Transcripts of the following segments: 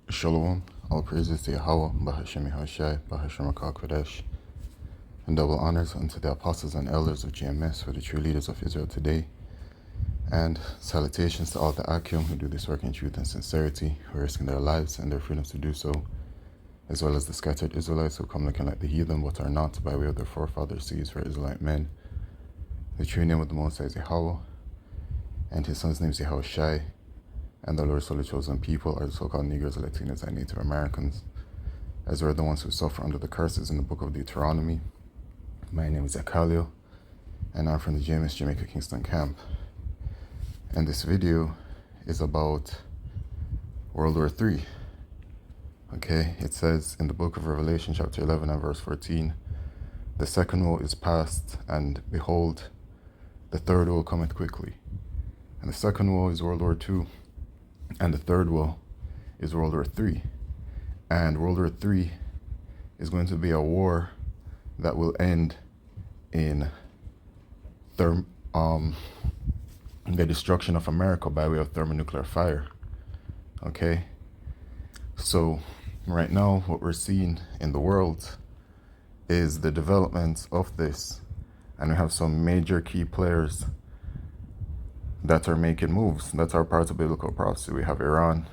Shalom, all praises to Yahweh, Bahashem Yahushai, Bahashem Kodesh, and double honors unto the apostles and elders of GMS for the true leaders of Israel today, and salutations to all the Akim who do this work in truth and sincerity, who are risking their lives and their freedoms to do so, as well as the scattered Israelites who come looking like the heathen but are not by way of their forefathers seized for Israelite men. The true name of the Most High is Yahweh, and his son's name is Yahushai, and the Lord's holy chosen people are the so-called Negroes, Latinos, and Native Americans, as we're the ones who suffer under the curses in the book of Deuteronomy. My name is Akalio, and I'm from the JMS Jamaica Kingston camp. And this video is about World War III. Okay, it says in the book of Revelation, chapter 11 and verse 14, the second woe is past, and behold, the third woe cometh quickly. And the second woe is World War II. And the third woe is World War III. And World War III is going to be a war that will end in the destruction of America by way of thermonuclear fire. Okay? So right now what we're seeing in the world is the development of this. And we have some major key players that are making moves. That's our part of biblical prophecy. We have Iran,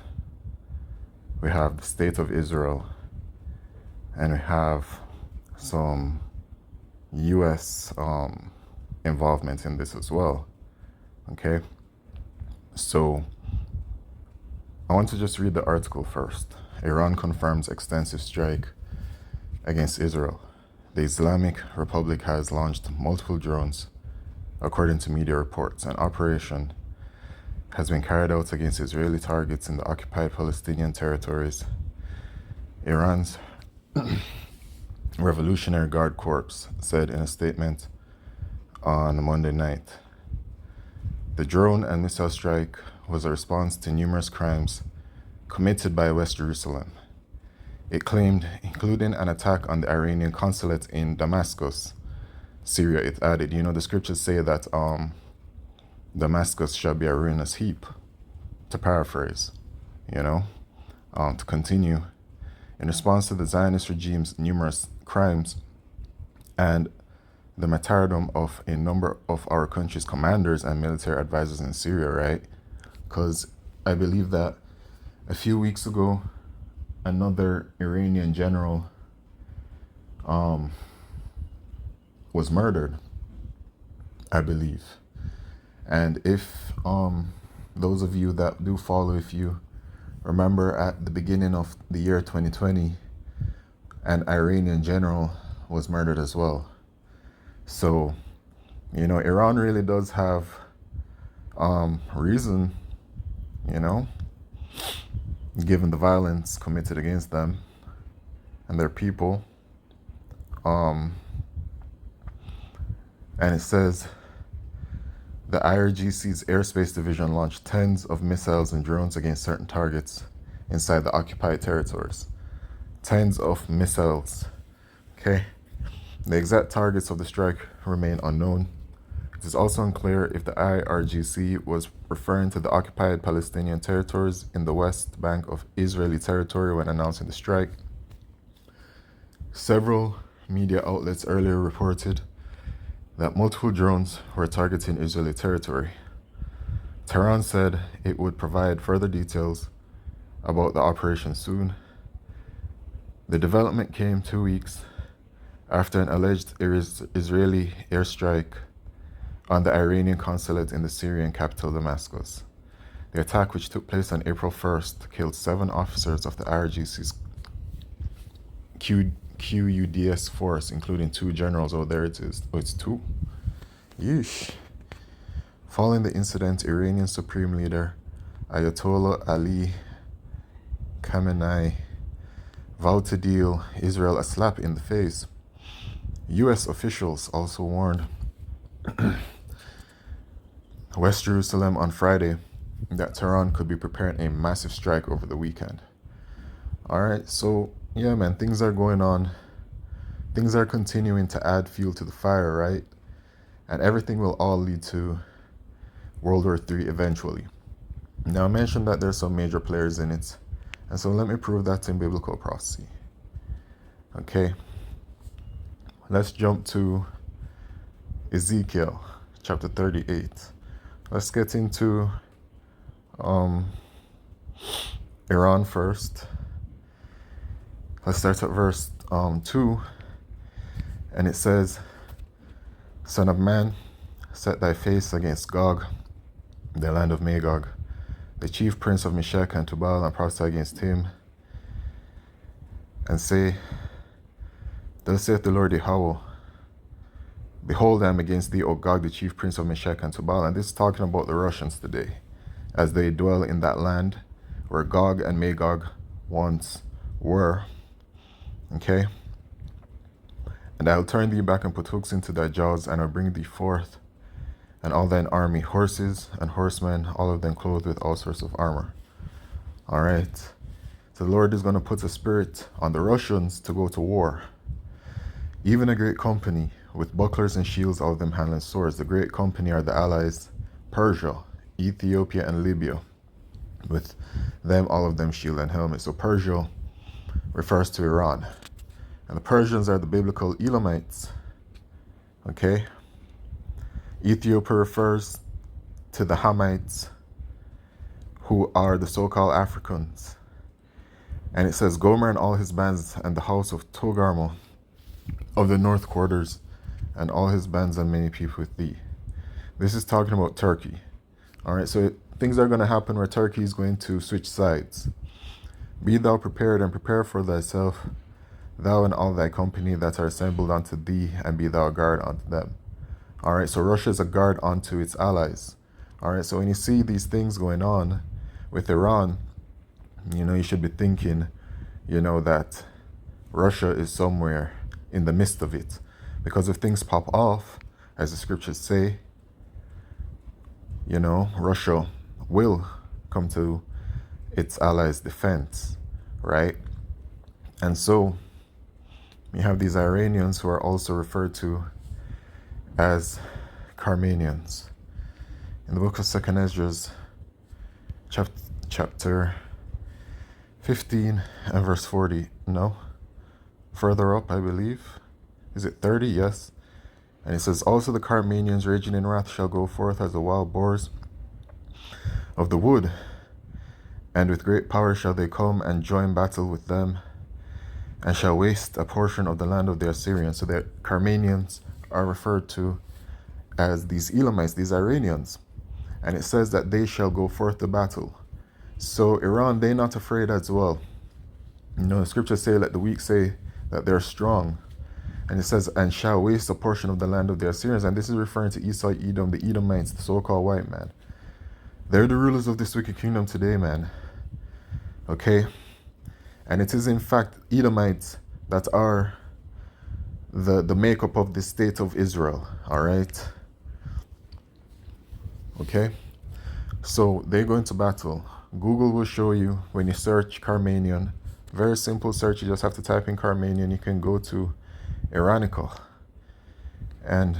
we have the state of Israel, and we have some U.S. Involvement in this as well. Okay, so I want to just read the article first. Iran confirms extensive strike against Israel. The Islamic Republic has launched multiple drones. According to media reports, an operation has been carried out against Israeli targets in the occupied Palestinian territories. Iran's Revolutionary Guard Corps said in a statement on Monday night. The drone and missile strike was a response to numerous crimes committed by West Jerusalem. It claimed, including an attack on the Iranian consulate in Damascus, Syria. It added, the scriptures say that Damascus shall be a ruinous heap, to paraphrase, to continue. In response to the Zionist regime's numerous crimes and the martyrdom of a number of our country's commanders and military advisors in Syria, right? Because I believe that a few weeks ago, another Iranian general was murdered, I believe. And if those of you that do follow, if you remember at the beginning of the year 2020, an Iranian general was murdered as well. So, Iran really does have reason, given the violence committed against them and their people. And it says the IRGC's airspace division launched tens of missiles and drones against certain targets inside the occupied territories. Tens of missiles. Okay. The exact targets of the strike remain unknown. It is also unclear if the IRGC was referring to the occupied Palestinian territories in the West Bank of Israeli territory when announcing the strike. Several media outlets earlier reported that multiple drones were targeting Israeli territory. Tehran said it would provide further details about the operation soon. The development came 2 weeks after an alleged Israeli airstrike on the Iranian consulate in the Syrian capital Damascus. The attack, which took place on April 1st, killed 7 officers of the IRGC's QUDS force, including 2 generals. Oh, there it is. Oh, it's 2. Yeesh. Following the incident, Iranian Supreme Leader Ayatollah Ali Khamenei vowed to deal Israel a slap in the face. U.S. officials also warned West Jerusalem on Friday that Tehran could be preparing a massive strike over the weekend. All right, so yeah, man, things are going on. Things are continuing to add fuel to the fire, right? And everything will all lead to World War III eventually. Now, I mentioned that there's some major players in it. And so let me prove that in biblical prophecy. Okay, let's jump to Ezekiel chapter 38. Let's get into Iran first. Let's start at verse 2. And it says, Son of man, set thy face against Gog, the land of Magog, the chief prince of Meshech and Tubal, and prophesy against him, and say, Thus saith the Lord Yahweh, Behold, I am against thee, O Gog, the chief prince of Meshech and Tubal. And this is talking about the Russians today, as they dwell in that land where Gog and Magog once were. Okay? And I'll turn thee back and put hooks into thy jaws, and I'll bring thee forth, and all thine army, horses and horsemen, all of them clothed with all sorts of armor. All right. So the Lord is going to put a spirit on the Russians to go to war. Even a great company with bucklers and shields, all of them handling swords. The great company are the allies, Persia, Ethiopia, and Libya. With them, all of them shield and helmet. So Persia refers to Iran. And the Persians are the biblical Elamites. Okay? Ethiopia refers to the Hamites, who are the so-called Africans. And it says, Gomer and all his bands, and the house of Togarmah of the north quarters, and all his bands and many people with thee. This is talking about Turkey. All right, so things are going to happen where Turkey is going to switch sides. Be thou prepared, and prepare for thyself, thou and all thy company that are assembled unto thee, and be thou a guard unto them. All right, so Russia is a guard unto its allies. All right, so when you see these things going on with Iran, you should be thinking, that Russia is somewhere in the midst of it. Because if things pop off, as the scriptures say, Russia will come to its allies' defense, right? And so you have these Iranians who are also referred to as Carmanians. In the book of 2nd Ezra, chapter 15 and verse 40, no, further up, I believe. Is it 30? Yes. And it says, Also the Carmanians raging in wrath shall go forth as the wild boars of the wood, and with great power shall they come and join battle with them, and shall waste a portion of the land of the Assyrians. So the Carmanians are referred to as these Elamites, these Iranians. And it says that they shall go forth to battle. So Iran, they're not afraid as well. The scriptures say, let the weak say that they're strong. And it says, and shall waste a portion of the land of the Assyrians. And this is referring to Esau, Edom, the Edomites, the so-called white man. They're the rulers of this wicked kingdom today, man. Okay? And it is in fact Edomites that are the makeup of the state of Israel. All right? Okay? So they go into battle. Google will show you when you search Carmanian. Very simple search. You just have to type in Carmanian. You can go to Iranical. And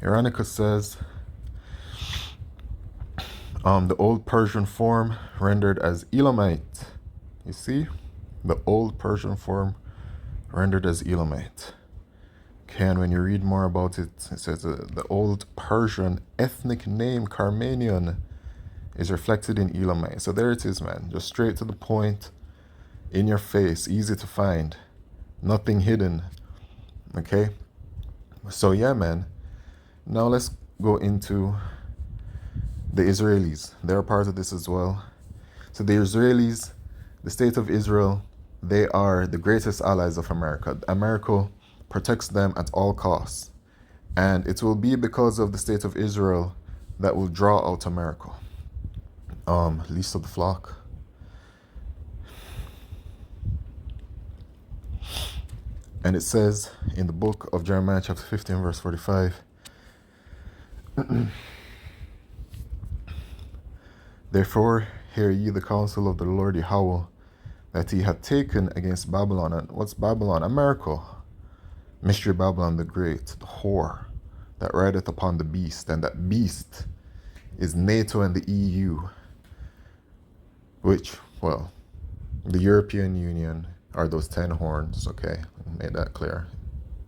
Iranical says, the old Persian form rendered as Elamite. You see? The old Persian form rendered as Elamite. Okay, and when you read more about it, it says the old Persian ethnic name Carmanian is reflected in Elamite. So there it is, man. Just straight to the point, in your face, easy to find, nothing hidden. Okay? So yeah, man. Now let's go into the Israelis. They're a part of this as well. So the Israelis, the state of Israel, they are the greatest allies of America. America protects them at all costs. And it will be because of the state of Israel that will draw out America. Least of the flock. And it says in the book of Jeremiah chapter 15 verse 45, Therefore hear ye the counsel of the Lord Yahweh, that he hath taken against Babylon. And what's Babylon? America. Mystery Babylon the Great, the whore that rideth upon the beast. And that beast is NATO and the EU. Which, well, The European Union are those 10 horns, okay? Made that clear,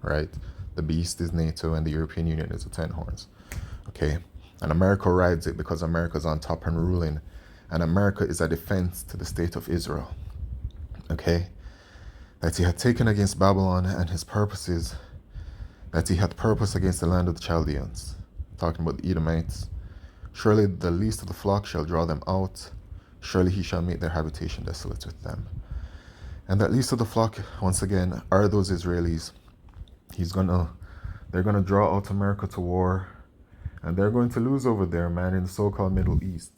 right? The beast is NATO and the European Union is the 10 horns, okay? And America rides it because America's on top and ruling. And America is a defense to the state of Israel, okay? That he had taken against Babylon and his purposes, that he had purpose against the land of the Chaldeans, talking about the Edomites. Surely the least of the flock shall draw them out. Surely he shall make their habitation desolate with them. And that least of the flock, once again, are those Israelis. They're gonna draw out America to war, and they're going to lose over there, man, in the so-called Middle East.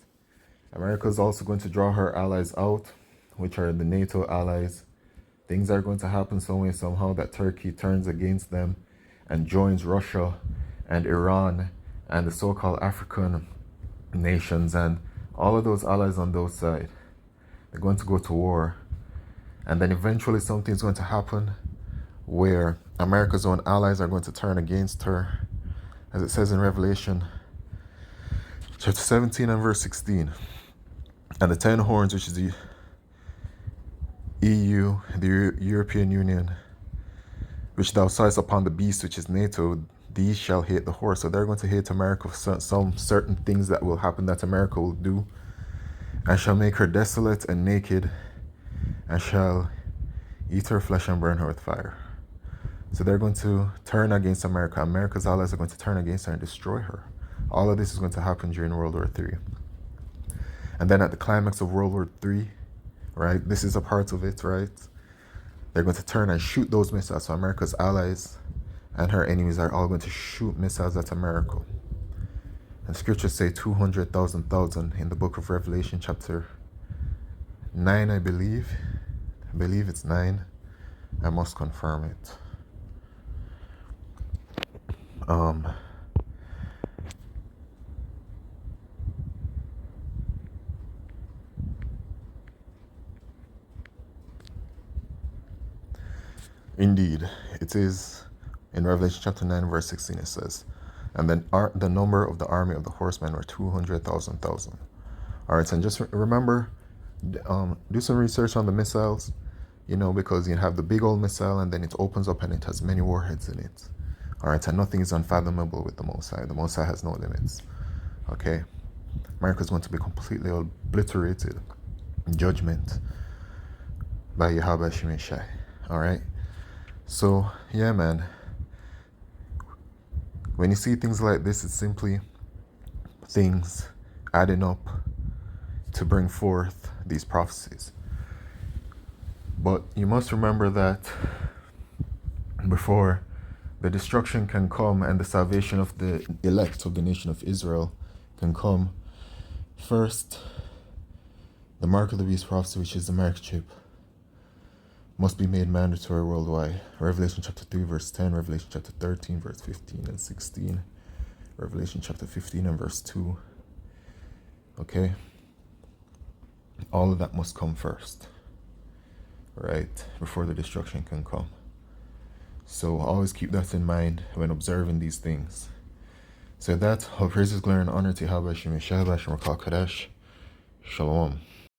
America is also going to draw her allies out, which are the NATO allies. Things are going to happen some way, somehow, that Turkey turns against them and joins Russia and Iran and the so-called African nations and all of those allies on those sides. They're going to go to war. And then eventually something's going to happen where America's own allies are going to turn against her. As it says in Revelation chapter 17 and verse 16. And the 10 horns, which is the EU, the European Union, which thou sawest upon the beast, which is NATO, these shall hate the horse. So they're going to hate America for some certain things that will happen that America will do, and shall make her desolate and naked, and shall eat her flesh and burn her with fire. So they're going to turn against America. America's allies are going to turn against her and destroy her. All of this is going to happen during World War III. And then at the climax of World War III, right, this is a part of it, right? They're going to turn and shoot those missiles. So America's allies and her enemies are all going to shoot missiles at America. And scriptures say 200,000 in the book of Revelation chapter 9, I believe. I believe it's 9. I must confirm it. Indeed, it is in Revelation chapter 9, verse 16, it says, and then the number of the army of the horsemen were 200,000. All right, and just remember, do some research on the missiles, because you have the big old missile and then it opens up and it has many warheads in it. All right, and nothing is unfathomable with the Most High. The Most High has no limits. Okay, America is going to be completely obliterated in judgment by Yahweh Shemeshai. All right, so yeah, man. When you see things like this, it's simply things adding up to bring forth these prophecies. But you must remember that before the destruction can come and the salvation of the elect of the nation of Israel can come, first, the mark of the beast prophecy, which is the mark chip, must be made mandatory worldwide. Revelation chapter 3 verse 10, Revelation chapter 13 verse 15 and 16, Revelation chapter 15 and verse 2. Okay? All of that must come first, right? Before the destruction can come. So always keep that in mind when observing these things. So that, all praises, glory, and honor to Yahweh Shemeshai, Shalom.